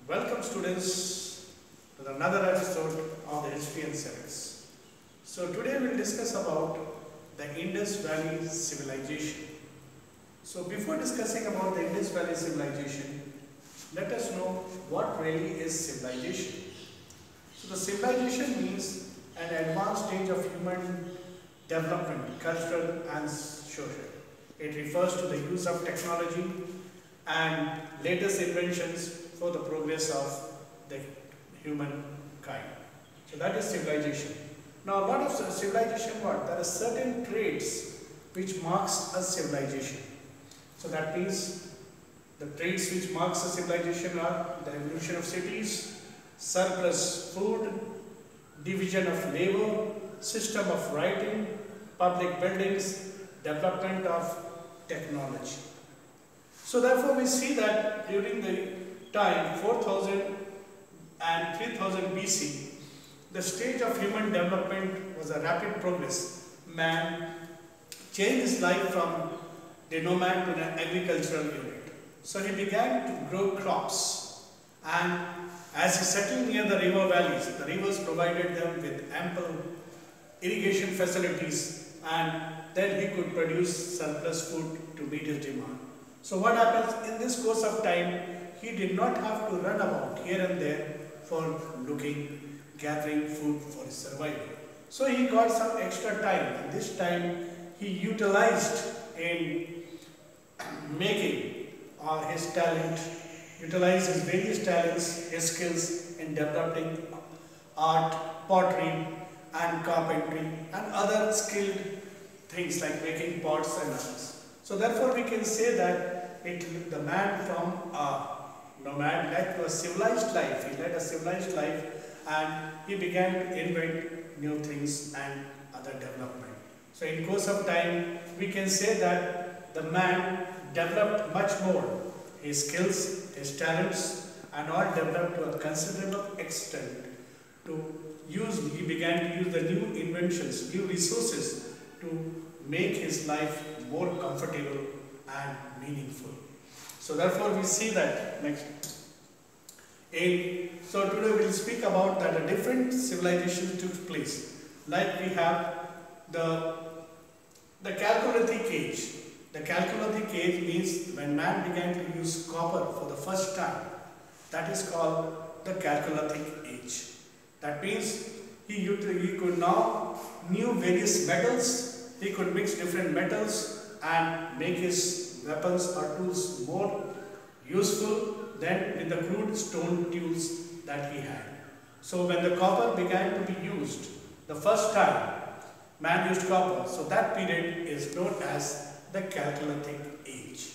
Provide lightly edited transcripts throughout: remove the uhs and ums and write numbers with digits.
Welcome students to another episode of the History and Civics. So today we will discuss about the Indus Valley Civilization. So before discussing about the Indus Valley Civilization, let us know what really is civilization. So the civilization means an advanced stage of human development, cultural and social. It refers to the use of technology and latest inventions for the progress of the humankind. So that is civilization. Now what of civilization what? There are certain traits which marks a civilization. So that means the traits which marks a civilization are the evolution of cities, surplus food, division of labor, system of writing, public buildings, development of technology. So therefore we see that during the time 4000 and 3000 BC, the stage of human development was a rapid progress. Man changed his life from the nomad to an agricultural unit. So he began to grow crops, and as he settled near the river valleys, the rivers provided them with ample irrigation facilities, and then he could produce surplus food to meet his demand. So what happens in this course of time, he did not have to run about here and there for gathering food for his survival. So he got some extra time, and this time he utilized in making his talent, utilized his various talents, his skills in developing art, pottery and carpentry and other skilled things like making pots and others. So therefore we can say that the man from a nomad led to a civilized life. He led a civilized life and he began to invent new things and other development. So in course of time we can say that the man developed much more. His skills, his talents and all developed to a considerable extent he began to use the new inventions, new resources to make his life more comfortable and meaningful. So therefore we see that next. So today we will speak about that a different civilization took place. Like we have the Chalcolithic age. The Chalcolithic age means when man began to use copper for the first time. That is called the Chalcolithic age. That means he could now knew various metals. He could mix different metals and make his weapons or tools more useful than with the crude stone tools that he had. So when the copper began to be used, the first time man used copper, so that period is known as the Chalcolithic age.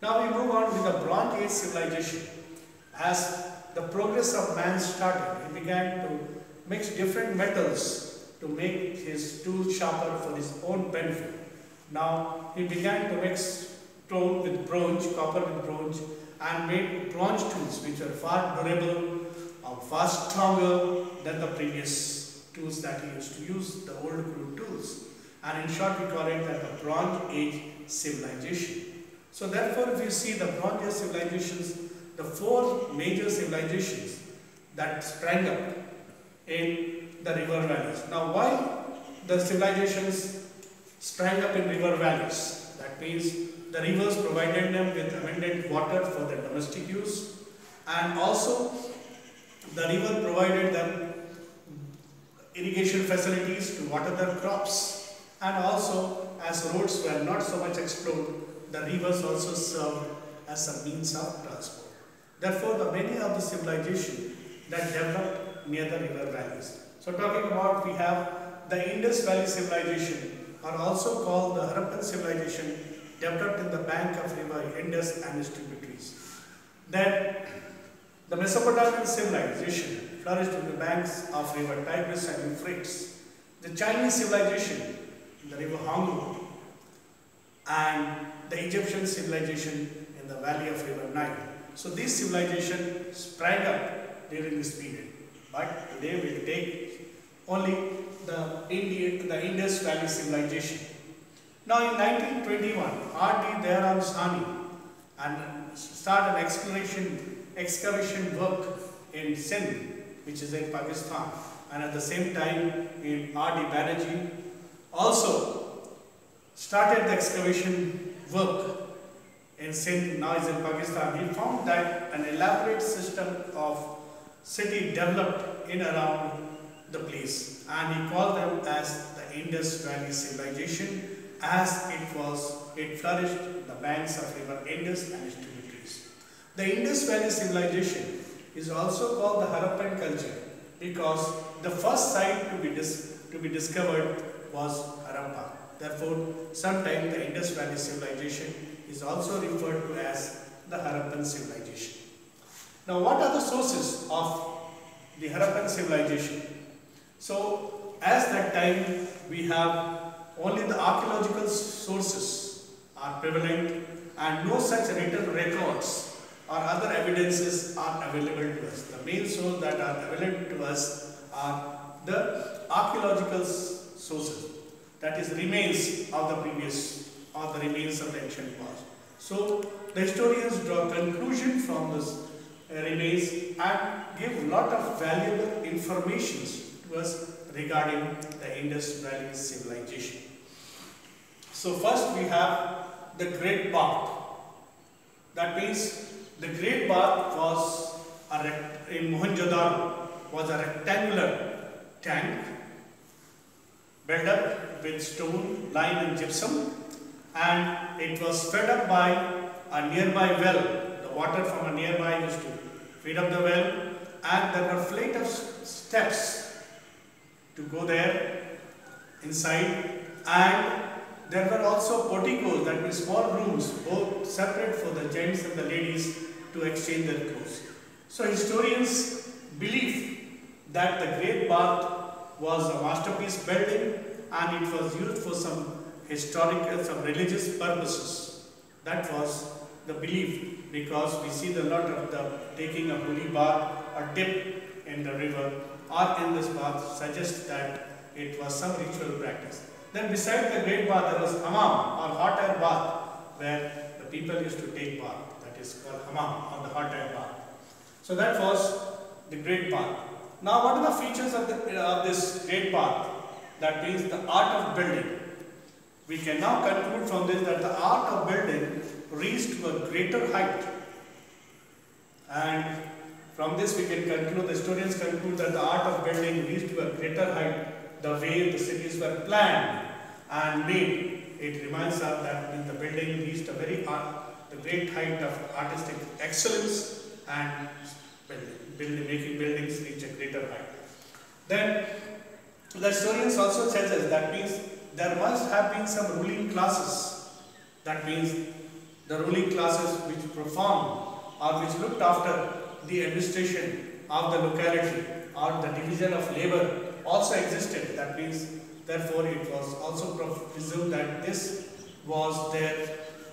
Now we move on with the Bronze Age civilization. As the progress of man started, he began to mix different metals to make his tool sharper for his own benefit. Now he began to mix stone with bronze, copper with bronze, and made bronze tools which are far durable or far stronger than the previous tools that he used to use, the old crude tools. And in short we call it that the Bronze Age civilization. So therefore if you see the Bronze Age civilizations, the four major civilizations that sprang up in the river valleys. Now why the civilizations sprang up in river valleys? That means the rivers provided them with abundant water for their domestic use, and also the river provided them irrigation facilities to water their crops, and also as roads were not so much explored, the rivers also served as a means of transport. Therefore, the many of the civilizations that developed near the river valleys. So talking about, we have the Indus Valley civilization, or also called the Harappan civilization, developed in the bank of river Indus and its tributaries. Then the Mesopotamian civilization flourished in the banks of river Tigris and Euphrates. The Chinese civilization in the river Hangul, and the Egyptian civilization in the valley of river Nile. So these civilizations sprang up during this period. But today we will take only the Indus Valley civilization. Now in 1921, R.T. Dayaram Sahni and start an exploration excavation work in Sindh, which is in Pakistan, and at the same time in R.D. Banerjee also started the excavation work in Sindh, now is in Pakistan. He found that an elaborate system of city developed in around the place, and he called them as the Indus Valley civilization, as it flourished the banks of river Indus and its tributaries. The Indus Valley civilization is also called the Harappan culture because the first site to be discovered was Harappa. Therefore, sometimes the Indus Valley civilization is also referred to as the Harappan civilization. Now, what are the sources of the Harappan civilization? So, as that time we have only the archaeological sources are prevalent and no such written records or other evidences are available to us. The main sources that are available to us are the archaeological sources, that is remains of the previous or the remains of the ancient past. So the historians draw conclusion from this remains and give lot of valuable information to us regarding the Indus Valley civilization. So first we have the Great Bath. That means the Great Bath was in Mohenjo-daro was a rectangular tank built up with stone, lime and gypsum, and it was fed up by a nearby well. The water from a nearby used to feed up the well, and there were flight of steps to go there inside, and there were also porticos, that means small rooms, both separate for the gents and the ladies to exchange their clothes. So historians believe that the Great Bath was a masterpiece building and it was used for some historical, some religious purposes. That was the belief, because we see a lot of the taking a holy bath or dip in the river or in this bath suggests that it was some ritual practice. Then beside the Great Bath there was hammam or hot air bath, where the people used to take bath. That is called hammam or the hot air bath. So that was the Great Bath. Now what are the features of this Great Bath? That means the art of building. We can now conclude from this that the art of building reached to a greater height. And from this we can conclude, the historians conclude that the art of building reached to a greater height, the way the cities were planned and made. It reminds us that the building reached a the great height of artistic excellence, and making buildings reach a greater height. Then the historians also tells us that means there must have been some ruling classes. That means the ruling classes which performed or which looked after the administration of the locality or the division of labor also existed. That means therefore it was also presumed that this was there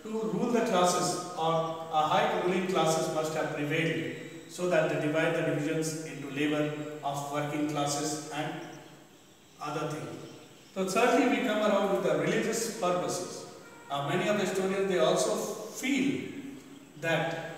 to rule the classes, or a high ruling classes must have prevailed, so that they divide the divisions into labor of working classes and other things. So thirdly we come around with the religious purposes. Many of the historians, they also feel that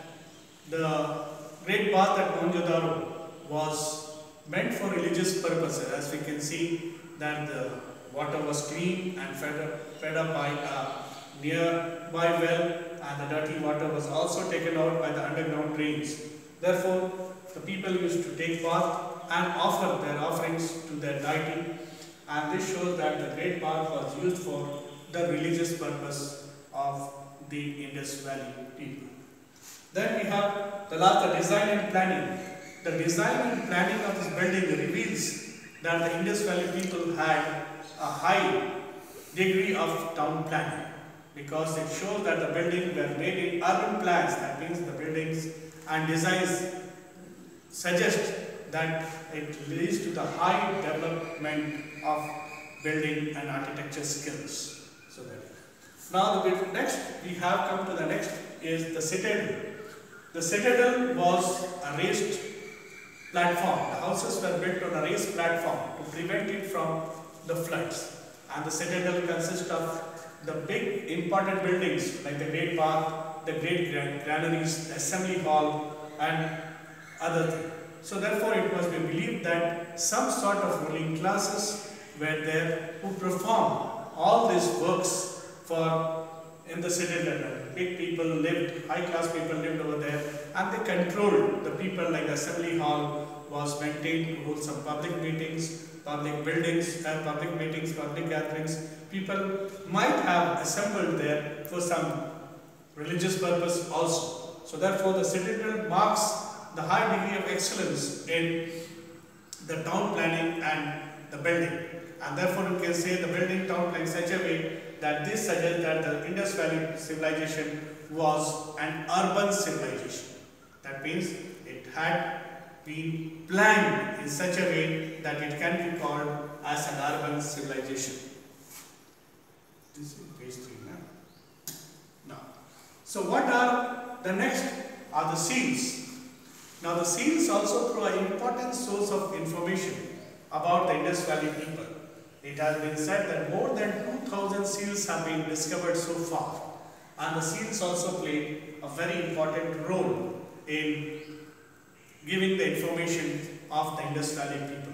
the Great Bath at Mohenjo-daro was meant for religious purposes, as we can see that the water was clean and fed up by a nearby well, and the dirty water was also taken out by the underground drains. Therefore, the people used to take bath and offer their offerings to their deity, and this shows that the Great Bath was used for the religious purpose of the Indus Valley people. Then we have the last, the design and planning. The design and planning of this building reveals that the Indus Valley people had a high degree of town planning, because it shows that the buildings were made in urban plans. That means the buildings and designs suggest that it leads to the high development of building and architecture skills. So that now next we have come to the next is the citadel. The citadel was a raised platform. The houses were built on a raised platform to prevent it from the floods. And the citadel consists of the big important buildings like the Great Bath, the great granaries, the assembly hall, and other things. So therefore it must be believed that some sort of ruling classes were there who performed all these works for in the city level. Big people lived, high class people lived over there, and they controlled the people. Like the assembly hall was maintained to hold some public meetings, public buildings, public meetings, public gatherings. People might have assembled there for some religious purpose also. So therefore the citadel marks the high degree of excellence in the town planning and the building. And therefore you can say the building town planning in such a way that this suggests that the Indus Valley civilization was an urban civilization. That means it had been planned in such a way that it can be called as an urban civilization. This is page 3 now. So what are the next are the seals. Now the seals also provide an important source of information about the Indus Valley people. It has been said that more than 2,000 seals have been discovered so far, and the seals also played a very important role in giving the information of the Indus Valley people.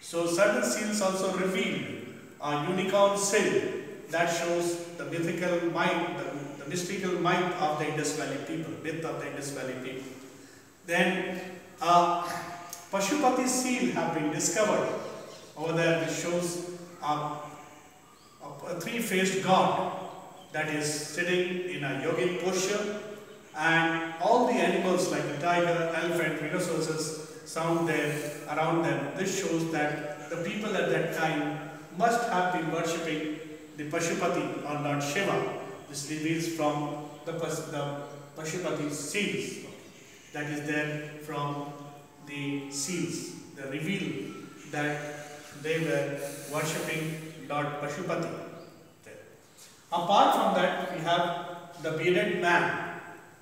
So certain seals also revealed a unicorn seal that shows the mythical might, the mystical might of the Indus Valley people, myth of the Indus Valley people. Then Pashupati seal have been discovered over there, which shows a three-faced god that is sitting in a yogic posture, and all the animals like the tiger, elephant, rhinoceros sound there around them. This shows that the people at that time must have been worshipping the Pashupati or Lord Shiva. This reveals from the Pashupati seals that is there from the seals. They reveal that they were worshipping Lord Pashupati. Apart from that, we have the bearded man.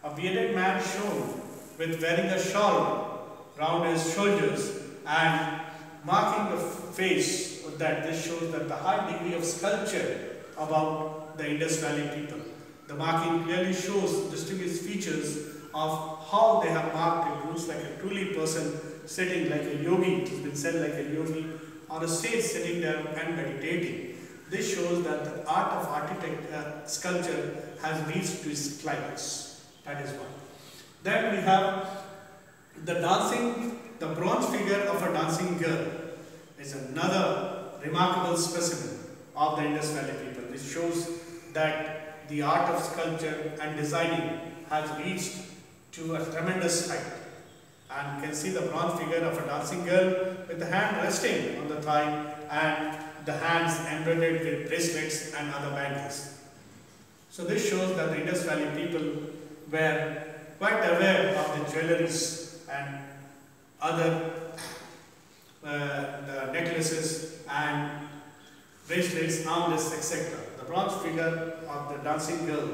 A bearded man shown with wearing a shawl round his shoulders and marking the face with that. This shows that the high degree of sculpture about the Indus Valley people. The marking clearly shows distinguished features of how they have marked it. Looks like a truly person sitting like a yogi. It has been said like a yogi on a stage sitting there and meditating. This shows that the art of sculpture has reached to its climax. That is one. Then we have the bronze figure of a dancing girl is another remarkable specimen of the Indus Valley people. This shows that the art of sculpture and designing has reached to a tremendous height. And you can see the bronze figure of a dancing girl with the hand resting on the thigh and the hands embroidered with bracelets and other bangles. So this shows that the Indus Valley people were quite aware of the jewelries and other the necklaces and bracelets, armlets, etc. The bronze figure of the dancing girl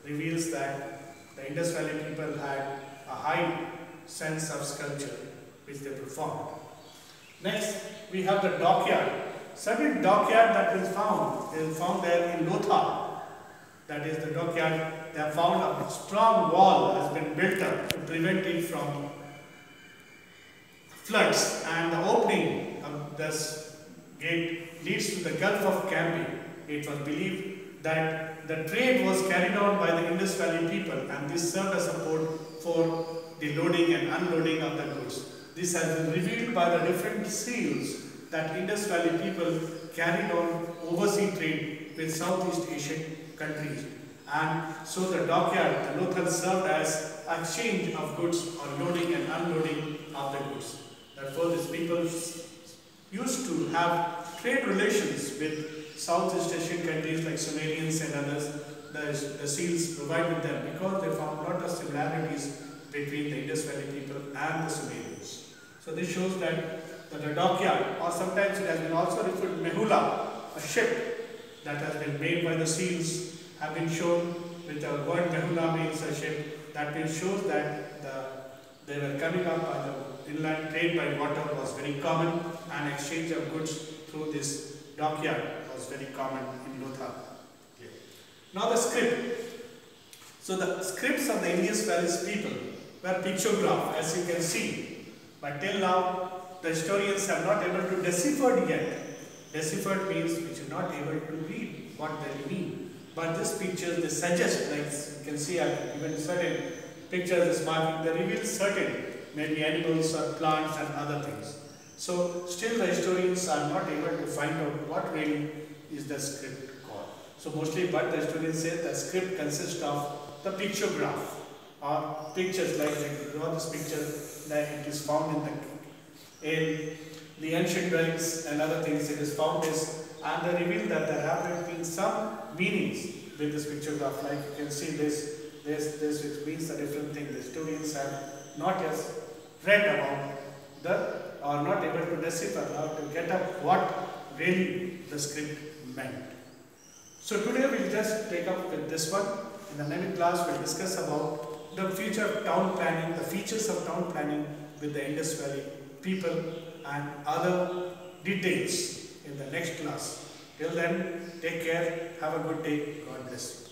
reveals that the Indus Valley people had a high sense of sculpture which they performed. Next, we have the dockyard. Certain dockyard that is found there in Lothar. That is the dockyard. They have found a strong wall has been built up to prevent it from floods, and the opening of this gate leads to the Gulf of Campi. It was believed that the trade was carried on by the Indus Valley people, and this served as support for the loading and unloading of the goods. This has been revealed by the different seals that Indus Valley people carried on overseas trade with Southeast Asian countries. And so the dockyard, the Lothal, served as exchange of goods or loading and unloading of the goods. Therefore, these people used to have trade relations with Southeast Asian countries like Sumerians and others. The seals provided them because they found a lot of similarities between the Indus Valley people and the Sumerians. So this shows that the dockyard, or sometimes it has been also referred to Mehula, a ship that has been made by the seals, have been shown with the word Mehula means a ship. That means shows that they were coming up by the inland trade by water was very common, and exchange of goods through this dockyard was very common in Lothar. Now the script. So the scripts of the Indus Valley people were pictograph, as you can see. But till now, the historians have not able to decipher yet. Deciphered means which are not able to read what they mean. But these pictures, they suggest, like you can see, I have given certain pictures, this marking, they reveal certain, maybe animals or plants and other things. So, still the historians are not able to find out what really is the script called. So, mostly what the historians say, the script consists of the pictograph or pictures, like you draw this picture, that it is found in the ancient dwellings and other things. It is found this, and they reveal that there have been some meanings with this pictograph. Like you can see this, which means a different thing. The historians have not yet read about or not able to decipher or to get up what really the script meant. So today we'll just take up with this one. In the next class we'll discuss about the future of town planning, the features of town planning with the Indus Valley people and other details in the next class. Till then, take care, have a good day, God bless you.